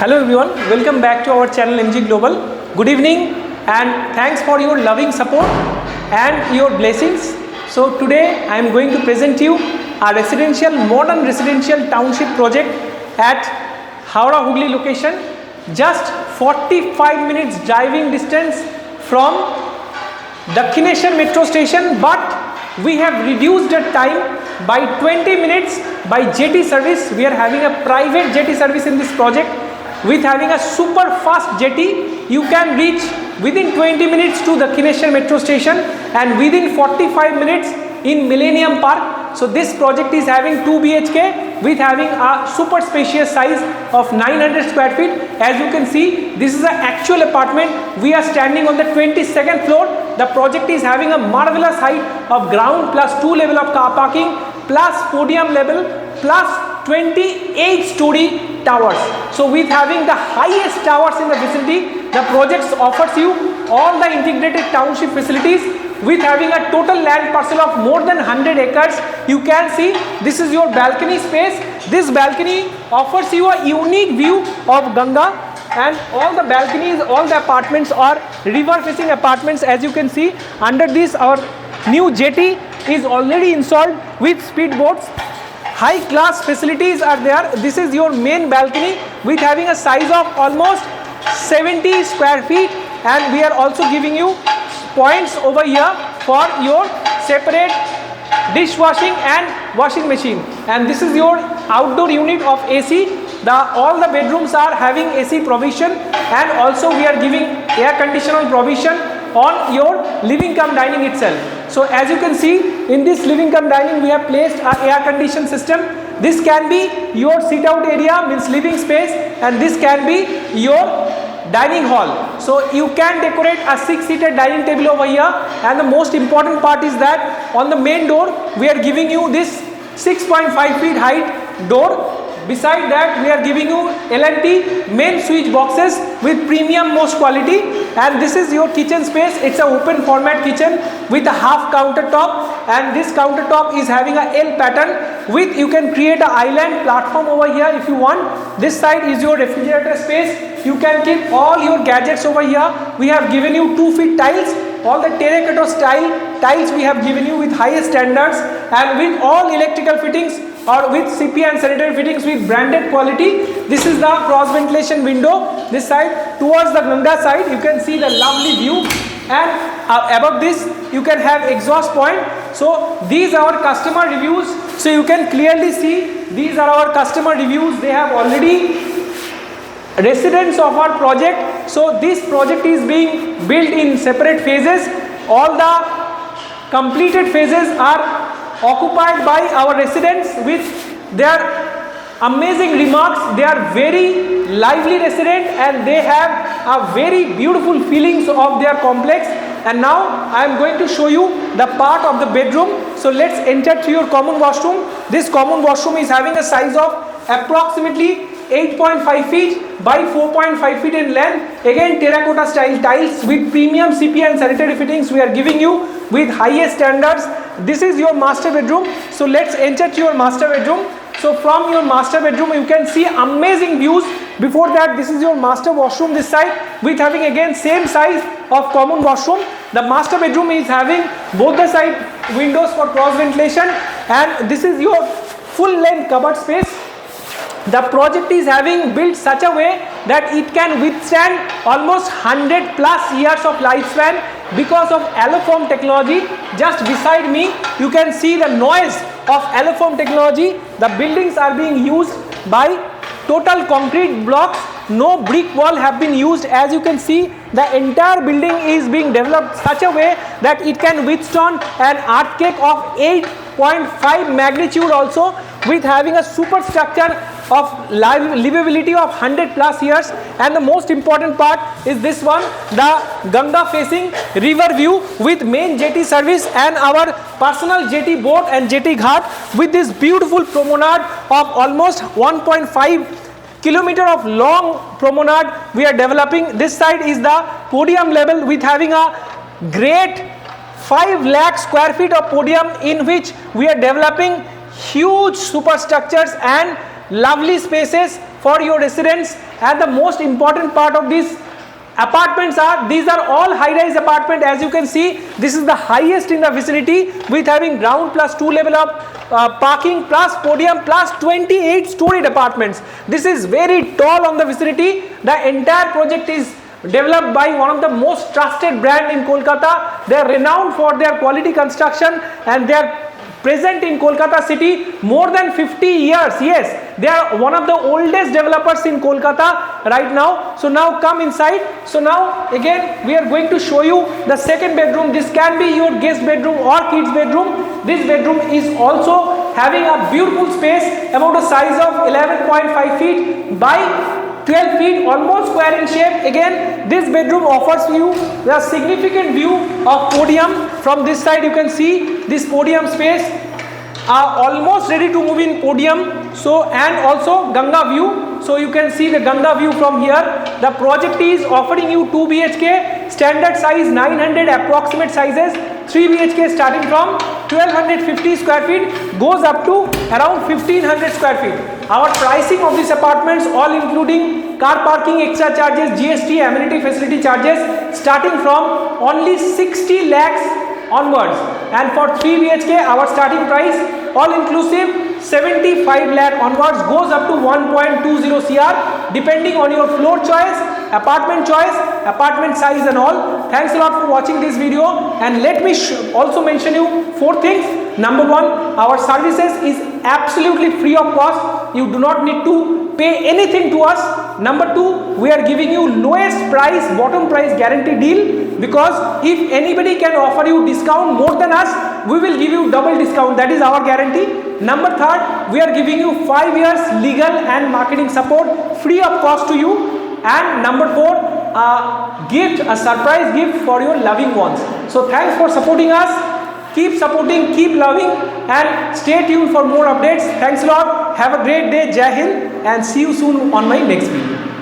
Hello everyone, welcome back to our channel MG Global. Good evening and thanks for your loving support and your blessings. So today I am going to present you a modern residential township project at Howrah Hooghly location. Just 45 minutes driving distance from Dakshineshwar metro station, but we have reduced the time by 20 minutes by jetty service. We are having a private jetty service in this project. With having a super fast jetty, you can reach within 20 minutes to Dakshineshwar metro station and within 45 minutes in Millennium Park. So this project is having 2 BHK with having a super spacious size of 900 square feet. As you can see, this is an actual apartment. We are standing on the 22nd floor. The project is having a marvelous height of ground plus 2 level of car parking plus podium level plus 28-story towers. So with having the highest towers in the vicinity, the project offers you all the integrated township facilities with having a total land parcel of more than 100 acres. You can see this is your balcony space. This balcony offers you a unique view of Ganga, and all the balconies, all the apartments are river facing apartments. As you can see, under this our new jetty is already installed with speedboats. High class facilities are there. This is your main balcony with having a size of almost 70 square feet, and we are also giving you points over here for your separate dishwashing and washing machine. And this is your outdoor unit of AC. All the bedrooms are having AC provision, and also we are giving air conditioner provision on your living cum dining itself. So as you can see, in this living cum dining we have placed a air condition system. This can be your sit out area, means living space, and this can be your dining hall. So you can decorate a 6-seater dining table over here, and the most important part is that on the main door we are giving you this 6.5 feet height door. Beside that, we are giving you L&T main switch boxes with premium most quality, and this is your kitchen space. It's an open format kitchen with a half countertop, and this countertop is having a L pattern with you can create an island platform over here if you want. This side is your refrigerator space. You can keep all your gadgets over here. We have given you 2 feet tiles. All the terracotta style tiles we have given you with highest standards, and with all electrical fittings or with CP and sanitary fittings with branded quality. This is the cross ventilation window. This side towards the Ganga side you can see the lovely view, and above this you can have exhaust point. So these are our customer reviews. So you can clearly see these are our customer reviews. They have already residents of our project. So this project is being built in separate phases. All the completed phases are occupied by our residents with their amazing remarks. They are very lively resident, and they have a very beautiful feelings of their complex. And now I am going to show you the part of the bedroom. So let's enter to your common washroom. This common washroom is having a size of approximately 8.5 feet by 4.5 feet in length. Again, terracotta style tiles with premium CP and sanitary fittings we are giving you with highest standards. This is your master bedroom. So let's enter to your master bedroom. So from your master bedroom you can see amazing views. Before that, this is your master washroom this side with having again same size of common washroom. The master bedroom is having both the side windows for cross ventilation, and this is your full length cupboard space. The project is having built such a way that it can withstand almost 100 plus years of lifespan because of Allofoam technology. Just beside me you can see the noise of Allofoam technology. The buildings are being used by total concrete blocks. No brick wall have been used. As you can see, the entire building is being developed such a way that it can withstand an earthquake of 8.5 magnitude also, with having a superstructure of livability of 100 plus years. And the most important part is this one, the Ganga facing river view with main jetty service and our personal jetty boat and jetty ghat with this beautiful promenade of almost 1.5 kilometer of long promenade we are developing. This side is the podium level with having a great 5 lakh square feet of podium, in which we are developing huge superstructures and lovely spaces for your residents. And the most important part of this apartments are, these are all high-rise apartment. As you can see, this is the highest in the vicinity, with having ground plus 2 level of parking plus podium plus 28 storied apartments. This is very tall on the vicinity. The entire project is developed by one of the most trusted brand in Kolkata. They are renowned for their quality construction, and they are present in Kolkata city more than 50 years. Yes, they are one of the oldest developers in Kolkata right now. So now come inside. So now again we are going to show you the second bedroom. This can be your guest bedroom or kids bedroom. This bedroom is also having a beautiful space, about a size of 11.5 feet by 12 feet, almost square in shape. Again, this bedroom offers you the significant view of podium. From this side you can see this podium space, almost ready to move in podium. So, and also Ganga view. So you can see the Ganga view from here. The project is offering you 2 BHK, standard size 900 approximate sizes, 3 BHK starting from 1250 square feet, goes up to around 1500 square feet. Our pricing of these apartments, all including car parking extra charges, GST, amenity facility charges, starting from only 60 lakhs onwards. And for 3 BHK, our starting price, all inclusive 75 lakh onwards, goes up to 1.20 CR, depending on your floor choice, apartment size and all. Thanks a lot for watching this video, and let me also mention you 4 things. Number 1, our services is absolutely free of cost. You do not need to pay anything to us. Number 2, we are giving you lowest price, bottom price guarantee deal, because if anybody can offer you discount more than us, we will give you double discount. That is our guarantee. Number 3, we are giving you 5 years legal and marketing support free of cost to you. And number 4, a surprise gift for your loving ones. So thanks for supporting us. Keep supporting, keep loving, and stay tuned for more updates. Thanks a lot. Have a great day. Jai Hind, and see you soon on my next video.